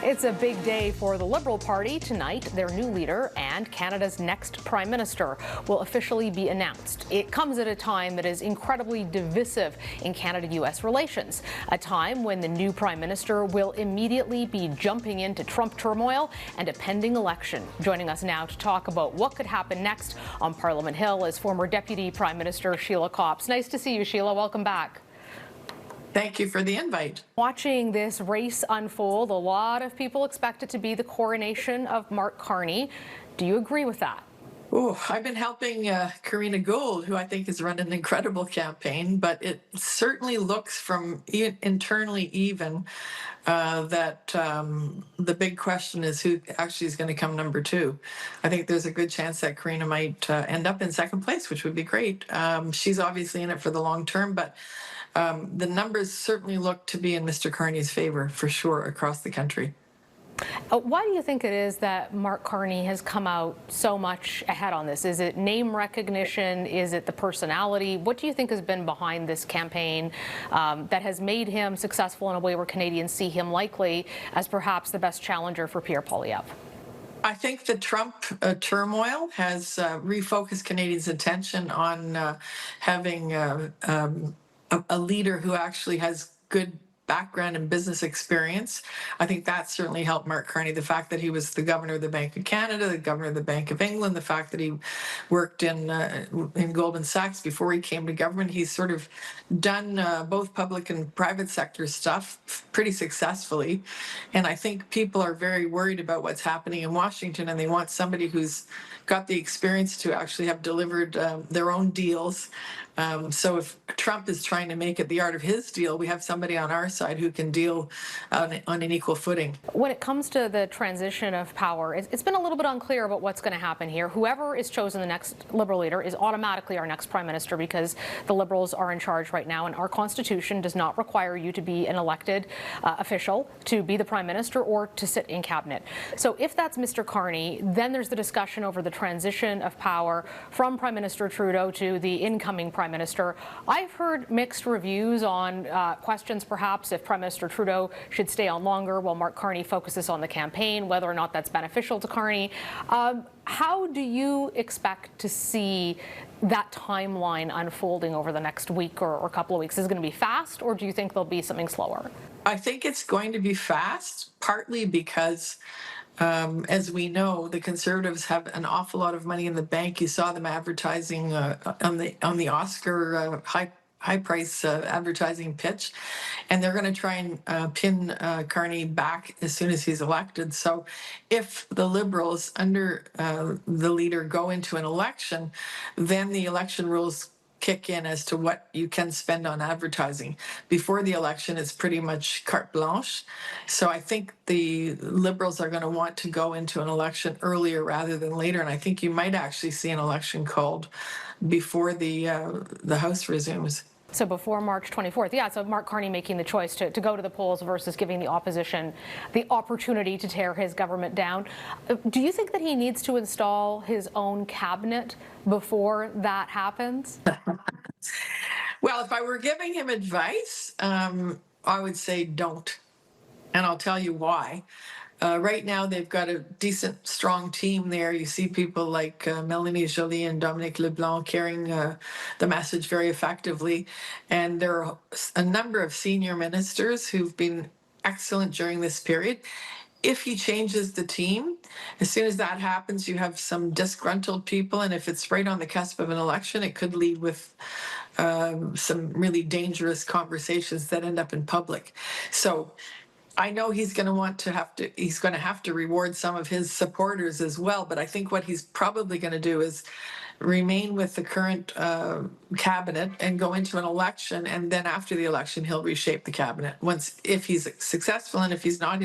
It's a big day for the Liberal Party. Tonight, their new leader and Canada's next Prime Minister will officially be announced. It comes at a time that is incredibly divisive in Canada-US relations, a time when the new Prime Minister will immediately be jumping into Trump turmoil and a pending election. Joining us now to talk about what could happen next on Parliament Hill is former Deputy Prime Minister Sheila Copps. Nice to see you, Sheila. Welcome back. Thank you for the invite. Watching this race unfold, a lot of people expect it to be the coronation of Mark Carney. Do you agree with that? Oh, I've been helping Karina Gould, who I think has run an incredible campaign, but it certainly looks from internally even that the big question is who actually is going to come number two. I think there's a good chance that Karina might end up in second place, which would be great. She's obviously in it for the long term, but the numbers certainly look to be in Mr. Carney's favor for sure across the country. Why do you think it is that Mark Carney has come out so much ahead on this? Is it name recognition? Is it the personality? What do you think has been behind this campaign that has made him successful in a way where Canadians see him likely as perhaps the best challenger for Pierre Poilievre? I think the Trump turmoil has refocused Canadians' attention on having a leader who actually has good background and business experience. I think that certainly helped Mark Carney. The fact that he was the governor of the Bank of Canada, the governor of the Bank of England, the fact that he worked in Goldman Sachs before he came to government. He's sort of done both public and private sector stuff pretty successfully. And I think people are very worried about what's happening in Washington, and they want somebody who's got the experience to actually have delivered their own deals. So if Trump is trying to make it the art of his deal, we have somebody on our side who can deal on an equal footing. When it comes to the transition of power, it's been a little bit unclear about what's going to happen here. Whoever is chosen the next Liberal leader is automatically our next Prime Minister because the Liberals are in charge right now, and our Constitution does not require you to be an elected official to be the Prime Minister or to sit in cabinet. So if that's Mr. Carney, then there's the discussion over the transition of power from Prime Minister Trudeau to the incoming Prime Minister. I've heard mixed reviews on questions perhaps if Prime Minister Trudeau should stay on longer while Mark Carney focuses on the campaign, whether or not that's beneficial to Carney. How do you expect to see that timeline unfolding over the next week or couple of weeks? Is it going to be fast, or do you think there'll be something slower? I think it's going to be fast, partly because as we know, the Conservatives have an awful lot of money in the bank. You saw them advertising on the Oscar high price advertising pitch, and they're going to try and pin Carney back as soon as he's elected. So if the Liberals under the leader go into an election, then the election rules kick in as to what you can spend on advertising. Before the election, it's pretty much carte blanche. So I think the Liberals are going to want to go into an election earlier rather than later, and I think you might actually see an election called before the House resumes. So before March 24th, yeah, so Mark Carney making the choice to go to the polls versus giving the opposition the opportunity to tear his government down. Do you think that he needs to install his own cabinet before that happens? Well, if I were giving him advice, I would say don't. And I'll tell you why. Right now, they've got a decent, strong team there. You see people like Mélanie Joly and Dominic LeBlanc carrying the message very effectively. And there are a number of senior ministers who've been excellent during this period. If he changes the team, as soon as that happens, you have some disgruntled people. And if it's right on the cusp of an election, it could lead with some really dangerous conversations that end up in public. So I know he's going to have to reward some of his supporters as well, but I think what he's probably going to do is remain with the current cabinet and go into an election, and then after the election he'll reshape the cabinet if he's successful, and if he's not,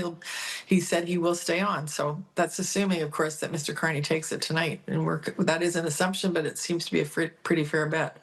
he said he will stay on. So that's assuming, of course, that Mr. Carney takes it tonight, and that is an assumption, but it seems to be a pretty fair bet.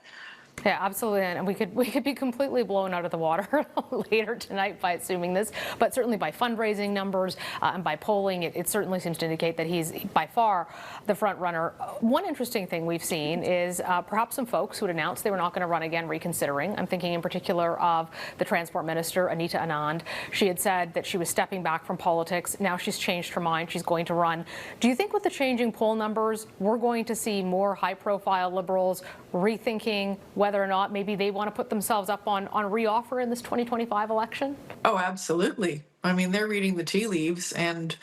Yeah, absolutely, and we could be completely blown out of the water later tonight by assuming this, but certainly by fundraising numbers and by polling, it certainly seems to indicate that he's by far the front runner. One interesting thing we've seen is perhaps some folks who had announced they were not going to run again reconsidering. I'm thinking in particular of the Transport Minister, Anita Anand. She had said that she was stepping back from politics. Now she's changed her mind. She's going to run. Do you think with the changing poll numbers, we're going to see more high-profile Liberals rethinking whether or not maybe they want to put themselves up on reoffer in this 2025 election? Oh, absolutely. I mean, they're reading the tea leaves. And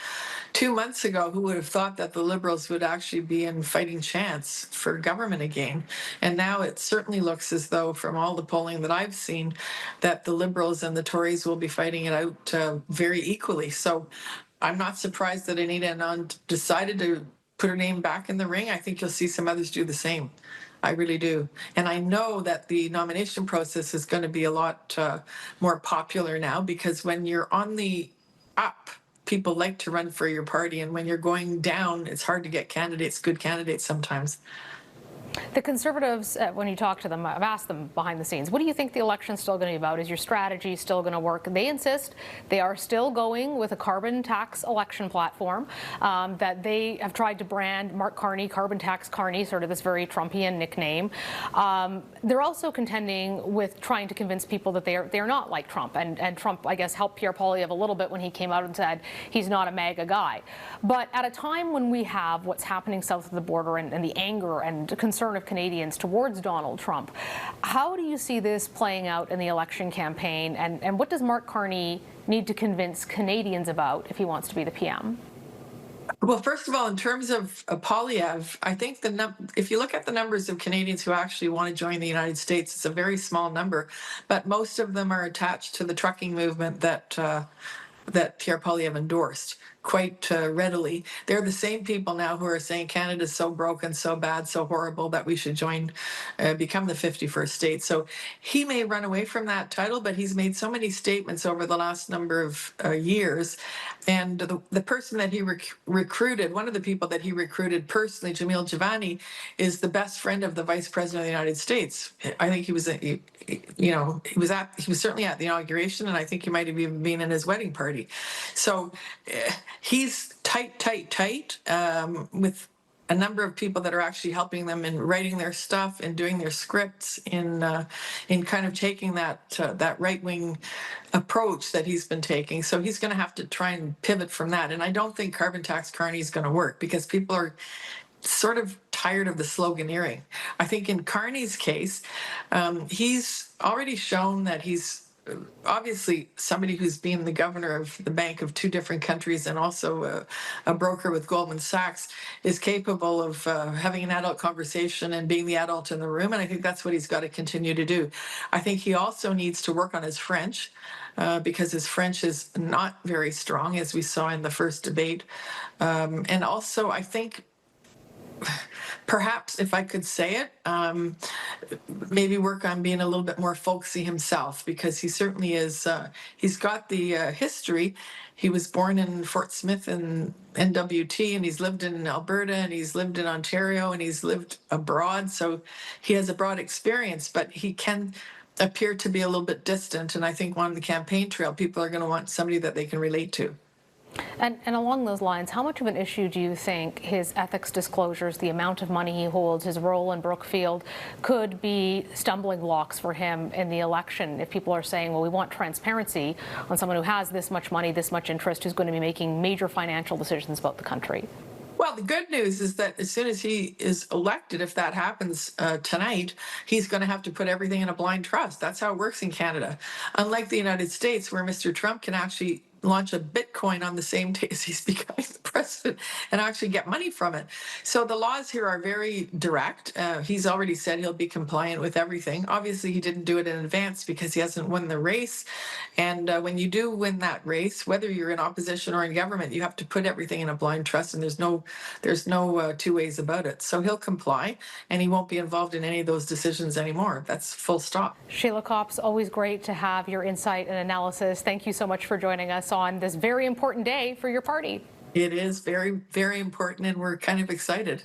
2 months ago, who would have thought that the Liberals would actually be in fighting chance for government again? And now it certainly looks as though, from all the polling that I've seen, that the Liberals and the Tories will be fighting it out very equally. So I'm not surprised that Anita Anand decided to put her name back in the ring. I think you'll see some others do the same. I really do. And I know that the nomination process is going to be a lot more popular now, because when you're on the up, people like to run for your party. And when you're going down, it's hard to get candidates, good candidates sometimes. The Conservatives, when you talk to them, I've asked them behind the scenes, what do you think the election's still going to be about? Is your strategy still going to work? They insist they are still going with a carbon tax election platform that they have tried to brand Mark Carney, Carbon Tax Carney, sort of this very Trumpian nickname. They're also contending with trying to convince people that they're not like Trump. And Trump, I guess, helped Pierre Poilievre a little bit when he came out and said he's not a MAGA guy. But at a time when we have what's happening south of the border and the anger and concern of Canadians towards Donald Trump, how do you see this playing out in the election campaign, and what does Mark Carney need to convince Canadians about if he wants to be the PM? Well, first of all, in terms of Poilievre, I think if you look at the numbers of Canadians who actually want to join the United States, it's a very small number, but most of them are attached to the trucking movement that Pierre Poilievre endorsed quite readily. They're the same people now who are saying Canada's so broken, so bad, so horrible that we should become the 51st state. So he may run away from that title, but he's made so many statements over the last number of years. And the person that he recruited, one of the people that he recruited personally, Jamil Javani, is the best friend of the Vice President of the United States. I think he was certainly at the inauguration, and I think he might have even been in his wedding party. So he's tight with a number of people that are actually helping them in writing their stuff and doing their scripts in kind of taking that right-wing approach that he's been taking. So he's going to have to try and pivot from that. And I don't think Carbon Tax Carney is going to work, because people are sort of tired of the sloganeering. I think in Carney's case, he's already shown that he's obviously somebody who's been the governor of the Bank of two different countries and also a broker with Goldman Sachs, is capable of having an adult conversation and being the adult in the room. And I think that's what he's got to continue to do. I think he also needs to work on his French, because his French is not very strong, as we saw in the first debate. And also, I think, perhaps, if I could say it, maybe work on being a little bit more folksy himself, because he certainly is. He's got the history. He was born in Fort Smith in NWT, and he's lived in Alberta, and he's lived in Ontario, and he's lived abroad. So he has a broad experience, but he can appear to be a little bit distant. And I think on the campaign trail, people are going to want somebody that they can relate to. And along those lines, how much of an issue do you think his ethics disclosures, the amount of money he holds, his role in Brookfield, could be stumbling blocks for him in the election? If people are saying, well, we want transparency on someone who has this much money, this much interest, who's going to be making major financial decisions about the country. Well, the good news is that as soon as he is elected, if that happens tonight, he's going to have to put everything in a blind trust. That's how it works in Canada. Unlike the United States, where Mr. Trump can actually launch a Bitcoin on the same day as he's becoming the president and actually get money from it. So the laws here are very direct. He's already said he'll be compliant with everything. Obviously, he didn't do it in advance because he hasn't won the race. And when you do win that race, whether you're in opposition or in government, you have to put everything in a blind trust, and there's no two ways about it. So he'll comply, and he won't be involved in any of those decisions anymore. That's full stop. Sheila Copps, always great to have your insight and analysis. Thank you so much for joining us on this very important day for your party. It is very, very important, and we're kind of excited.